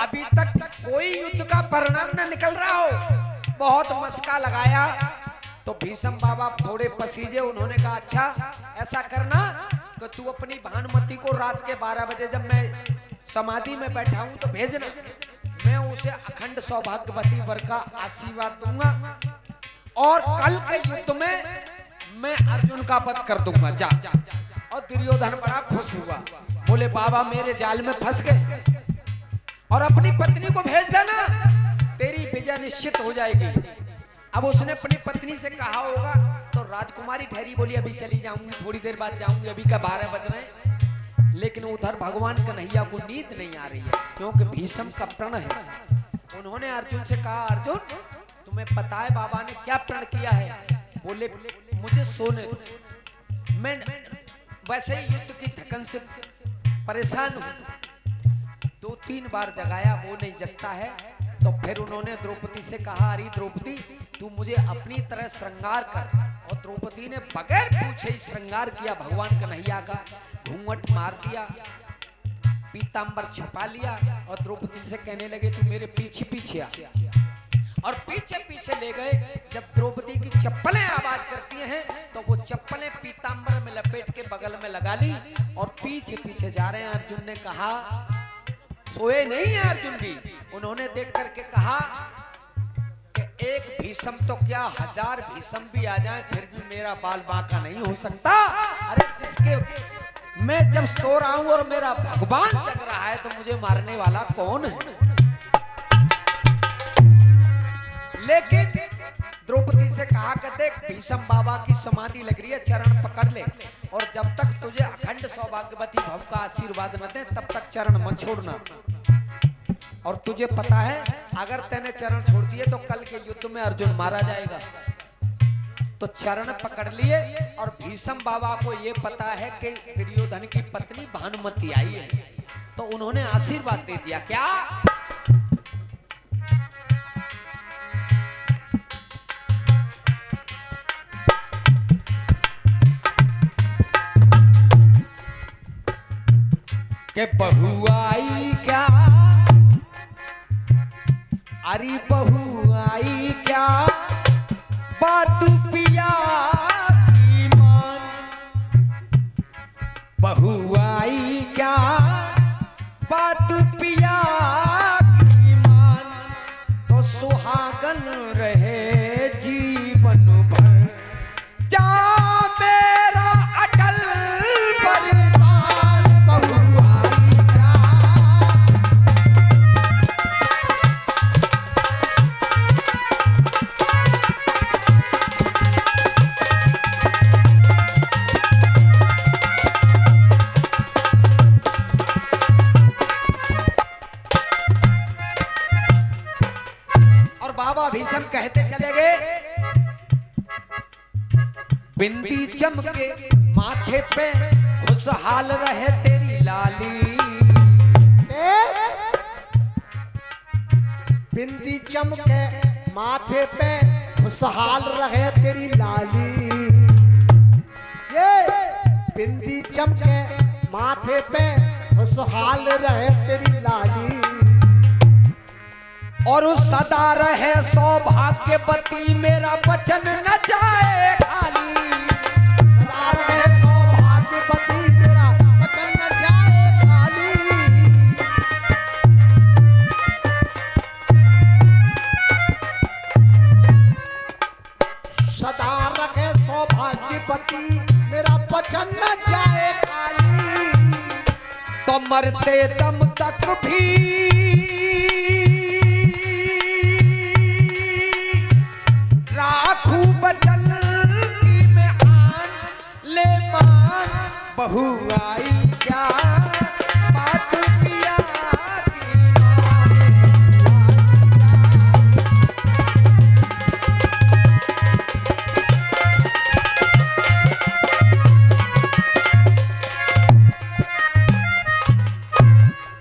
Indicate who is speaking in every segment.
Speaker 1: अभी तक कोई युद्ध का परिणाम न निकल रहा हो। बहुत मस्का लगाया तो भीष्म बाबा थोड़े पसीजे। उन्होंने कहा अच्छा ऐसा करना कि तू अपनी भानुमति को रात के 12 बजे जब मैं समाधि में बैठा हूं तो भेजना, मैं उसे अखंड सौभाग्यवती वर का आशीर्वाद दूंगा और कल के युद्ध में मैं अर्जुन का वध कर दूंगा। जा। और दुर्योधन बड़ा खुश हुआ, बोले बाबा मेरे जाल में फंस गए और अपनी पत्नी को भेज देना, तेरी विजय निश्चित हो जाएगी। अब उसने अपनी पत्नी से कहा होगा तो राजकुमारी ठहरी, बोली अभी चली जाऊंगी, थोड़ी देर बाद जाऊंगी, अभी का 12 बज रहे हैं। लेकिन उधर भगवान कन्हैया को नींद नहीं आ रही है क्योंकि भीष्म का प्रण है। उन्होंने अर्जुन से कहा अर्जुन तुम्हें पता है बाबा ने क्या प्रण किया है? बोले मुझे सोने दो, मैं वैसे ही युद्ध की थकन से परेशान हूं। 2-3 बार जगाया, वो नहीं जगता है। तो फिर उन्होंने द्रौपदी से कहा अरे द्रौपदी तू मुझे अपनी तरह श्रृंगार कर। और द्रौपदी ने बगैर पूछे ही श्रृंगार किया, भगवान कन्हैया का घूंघट मार दिया, पीतांबर छुपा लिया और द्रौपदी से कहने लगे तू मेरे पीछे पीछे आ। और पीछे पीछे ले गए। जब द्रौपदी की चप्पलें आवाज करती हैं तो वो चप्पलें पीतांबर में लपेट के बगल में लगा ली और पीछे पीछे जा रहे हैं। अर्जुन ने कहा, सोए नहीं है अर्जुन भी, उन्होंने देख करके कहा कि एक भीष्म तो क्या 1000 भीष्म भी आ जाए फिर भी मेरा बाल बांका नहीं हो सकता। अरे जिसके मैं जब सो रहा हूं और मेरा भगवान जग रहा है तो मुझे मारने वाला कौन है? लेकिन द्रौपदी से कहा कि देख भीष्म बाबा की समाधि लग रही है, चरण पकड़ ले और जब तक तुझे अखंड सौभाग्यवती भव का आशीर्वाद न दे तब तक चरण मत छोड़ना। और तुझे पता है अगर तैने चरण छोड़ दिए तो कल के युद्ध में अर्जुन मारा जाएगा। तो चरण पकड़ लिए और भीष्म बाबा को ये पता है कि दुर्योधन की पत्नी भानुमति आई है तो उन्होंने आशीर्वाद दे दिया। क्या? के बहू आई क्या, अरे बहू आई क्या, बात पिया की मान। बहू आई क्या, बात पिया की मान। तो सुहागन रहे जीवन भर, जा मेरा अटल बलिदान। बहू आई क्या। और बाबा भीष्म कहते चले गए, बिंदी चमके माथे पे खुशहाल रहे तेरी लाली।
Speaker 2: बिंदी चमके माथे पे खुशहाल रहे तेरी लाली। ये बिंदी चमके माथे पे खुशहाल रहे तेरी लाली।
Speaker 1: और सदा रहे सौभाग्यवती मेरा वचन न जाए खाली।
Speaker 2: सदा रहे सौभाग्यवती मेरा वचन न जाए खाली। सदा रहे सौभाग्यवती मेरा वचन न जाए खाली।
Speaker 1: तो मरते दम तक भी राखू बचन की मैं आन ले मान। बहू आई क्या, बात पिया की मान।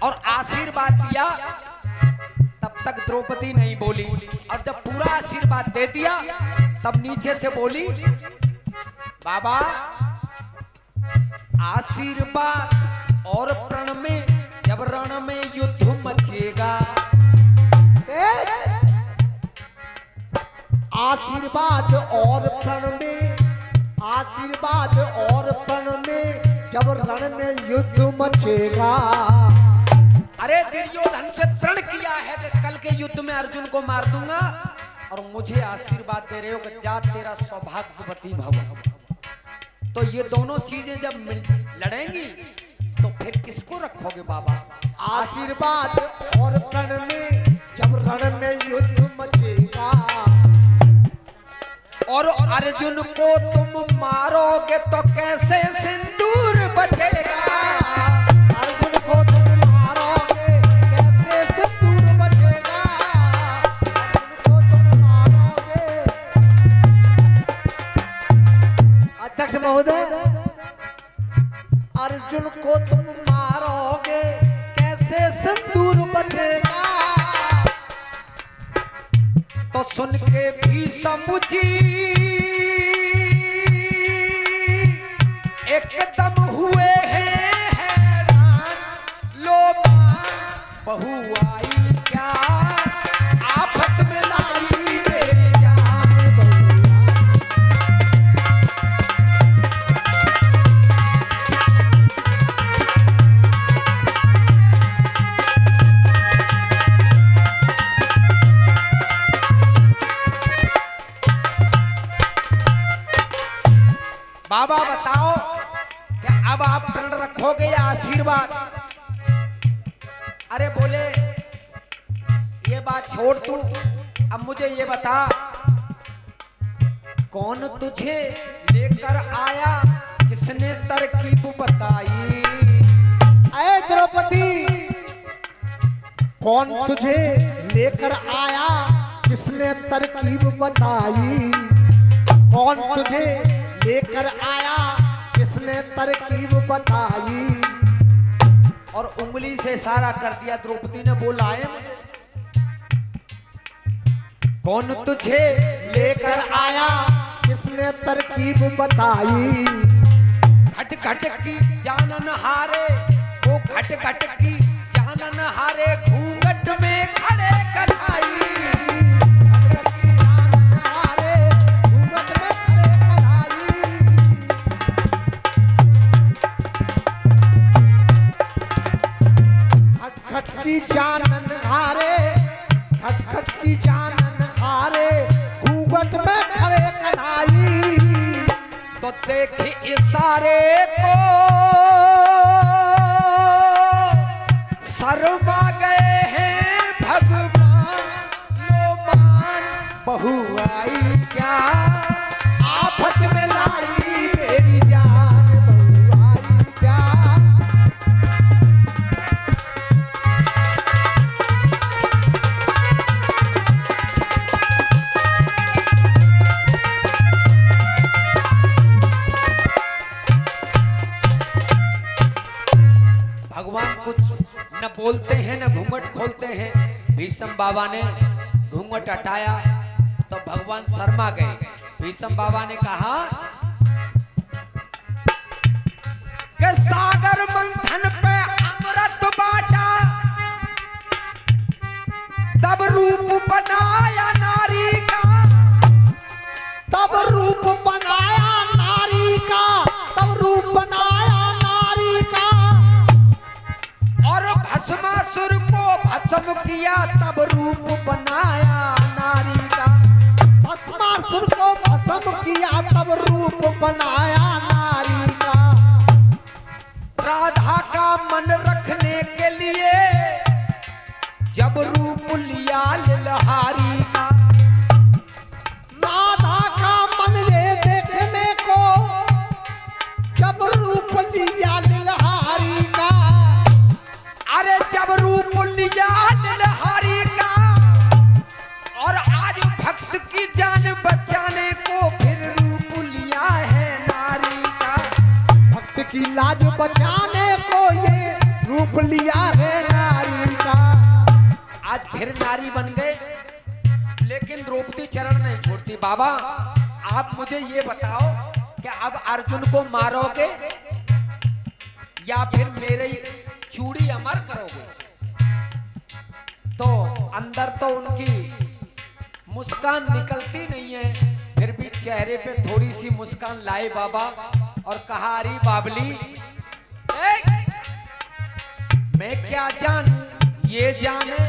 Speaker 1: और आशीर्वाद दिया। तब तक द्रौपदी नहीं बोली और जब पूरा आशीर्वाद दे दिया तब नीचे से बोली, बाबा आशीर्वाद और प्रण में जब जब रण में युद्ध मचेगा।
Speaker 2: आशीर्वाद और प्रण में, आशीर्वाद और प्रण में जब रण में युद्ध मचेगा।
Speaker 1: अरे दुर्योधन से प्रण किया है कि कल के युद्ध में अर्जुन को मार दूंगा, और मुझे आशीर्वाद दे रहे हो कि जा तेरा सौभाग्यवती भव। तो ये दोनों चीजें जब लड़ेंगी तो फिर किसको रखोगे बाबा?
Speaker 2: आशीर्वाद और प्रण में जब रण में युद्ध मचेगा।
Speaker 1: और अर्जुन को तुम मारोगे तो कैसे सिंदूर बचेगा?
Speaker 2: अर्जुन को तुम मारोगे कैसे सिंदूर बचेगा? अर्जुन को तुम मारोगे। अध्यक्ष महोदय, अर्जुन को तुम मारोगे कैसे सिंदूर बचेगा?
Speaker 1: तो सुन के भीष्म जी एकदम हुए हैं हैरान। लो मान बहू आई क्या आफत में लाई मेरी जान बहू। बाबा बताओ कि अब आप प्रण रखोगे या आशीर्वाद? अरे बोले ये बात छोड़ तू, अब मुझे ये बता कौन तुझे लेकर आया, किसने तरकीब बताई?
Speaker 2: अरे द्रौपदी, कौन तुझे लेकर आया, किसने तरकीब बताई? कौन तुझे लेकर आया, किसने तरकीब बताई?
Speaker 1: और उंगली से इशारा कर दिया द्रौपदी ने, बोला है कौन तुझे
Speaker 2: लेकर आया, किसने तरकीब बताई?
Speaker 1: घट घट की जानन हारे, वो घट घट की जानन हारे, घूंघट में खड़े कन्हई।
Speaker 2: खट की जानन हारे, खट खट की जानन हारे, घूंघट में खड़े कन्हई।
Speaker 1: तो देखी इशारे को शर्मा गए हैं भगवान। लो मान बहू आई क्या आफत में लाई मेरी जान बहू आई क्या। भगवान कुछ न बोलते हैं न घूंघट खोलते हैं। भीष्म बाबा ने घूंघट हटाया तो भगवान शर्मा गए। भीष्म बाबा ने कहा कि सागर मंथन पे अमृत बाटा, तब रूप बनाया नारी का।
Speaker 2: तब रूप बनाया नारी का, तब रूप बनाया नारी का।
Speaker 1: और भस्मासुर को भस्म किया, तब रूप बनाया नारी का।
Speaker 2: भस्मासुर को भस्म किया, तब रूप बनाया नारी का।
Speaker 1: राधा का मन रखने के लिए जब रूप लिया ललहारी का।
Speaker 2: राधा का मन ये देखने को जब रूप लिया ललहारी का।
Speaker 1: अरे जब रूप लिया ललहारी का, और आज भक्त की जान बचाने को फिर रूप लिया है नारी का।
Speaker 2: भक्त की लाज बचाने को ये रूप लिया है नारी का।
Speaker 1: आज फिर नारी बन गए, लेकिन द्रौपदी चरण नहीं छोड़ती। बाबा आप मुझे ये बताओ कि अब अर्जुन को मारोगे या फिर मेरे चूड़ी मर करोगे। तो अंदर तो उनकी मुस्कान निकलती नहीं है, फिर भी चेहरे पे थोड़ी सी मुस्कान लाए बाबा और कहा, अरे बाबली, मैं क्या जानूं ये जाने,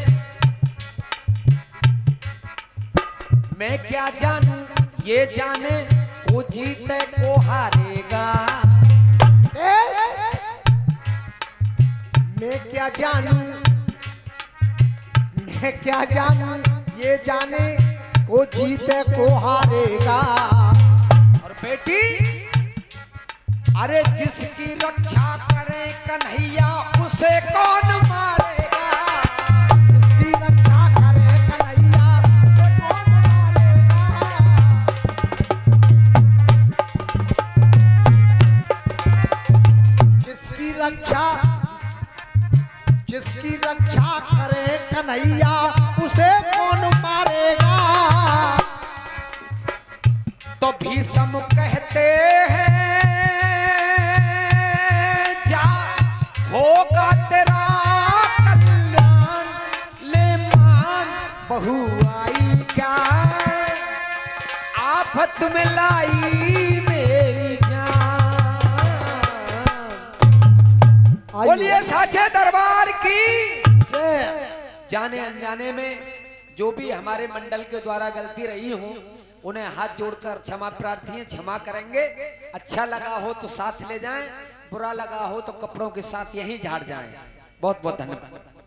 Speaker 1: मैं क्या जानूं ये जाने, को जीते को हारेगा।
Speaker 2: मैं क्या जानूं, मैं क्या जानूं ये जाने, को जीते को हारेगा।
Speaker 1: और बेटी, अरे जिसकी रक्षा करे कन्हैया उसे कौन मारेगा।
Speaker 2: जिसकी रक्षा करे कन्हैया उसे कौन मारेगा। जिसकी रक्षा करे कन्हैया उसे कौन मारेगा।
Speaker 1: तो भीष्म कहते हैं, जा होगा तेरा कल्याण, ले मान बहू आई क्या, आफत में लाई मेरी जान। बोलिए साचे दरबार की। जाने अनजाने में जो भी हमारे मंडल के द्वारा गलती रही हो, उन्हें हाथ जोड़कर क्षमा प्रार्थी हैं, क्षमा करेंगे। अच्छा लगा हो तो साथ ले जाएं, बुरा लगा हो तो कपड़ों के साथ यहीं झाड़ जाएं। बहुत बहुत धन्यवाद।